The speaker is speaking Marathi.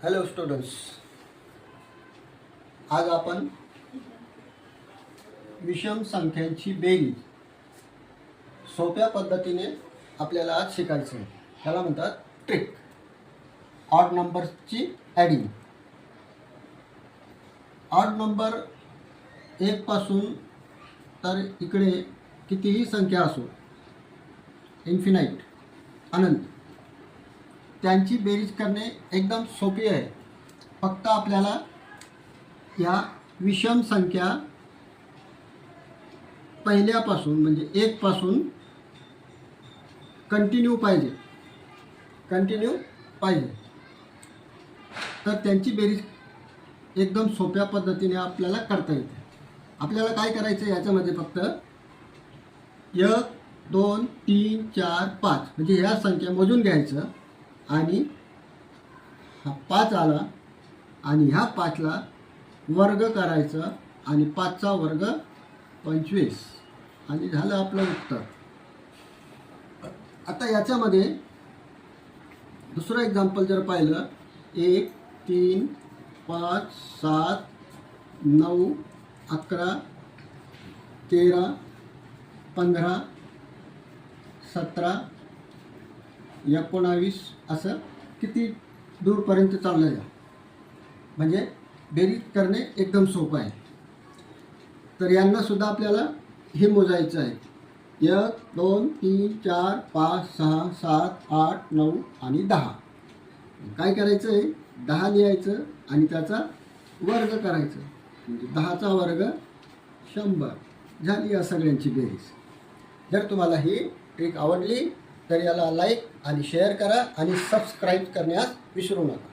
हॅलो स्टुडंट्स, आज आपण विषम संख्यांची बेरीज सोप्या पद्धतीने आपल्याला आज शिकायचं आहे. त्याला म्हणतात ट्रिक. ऑड नंबर्सची ॲडिंग. ऑड नंबर 1 पासून तर इकडे कितीही संख्या असो, इन्फिनाइट, अनंत, त्यांची बेरीज करणे एकदम सोपी आहे. फक्त आपल्याला या विषम संख्या पहिल्यापासून म्हणजे 1 पासून कंटिन्यू पाहिजे. तर त्यांची बेरीज एकदम सोप्या पद्धतीने आपल्याला करता येते. आपल्याला काय करायचं आहे याच्यामध्ये फक्त 1, 2, 3, 4, 5 म्हणजे ह्या संख्या मोजून घ्यायचं आणि हा 5 आला आणि ह्या 5ला वर्ग करायचं आणि 5चा वर्ग 25 आणि झालं आपलं उत्तर. आता याच्यामध्ये दुसरं एक्झाम्पल जर पाहिलं 1, 3, 5, 7, 9, 11, 13, 15, 17, 19 असं किती दूरपर्यंत चाललं आहे. म्हणजे बेरीज करणे एकदम सोपं आहे. तर यांना सुद्धा आपल्याला हे मोजायचं आहे. 1, 2, 3, 4, 5, 6, 7, 8, 9 आणि 10. काय करायचं आहे, 10 लिहायचं आणि त्याचा वर्ग करायचं म्हणजे 10चा वर्ग 100 झाली या सगळ्यांची बेरीज. जर तुम्हाला ही ट्रिक आवडली तर याला लाईक आणि शेअर करा आणि सबस्क्राईब करण्यास विसरू नका.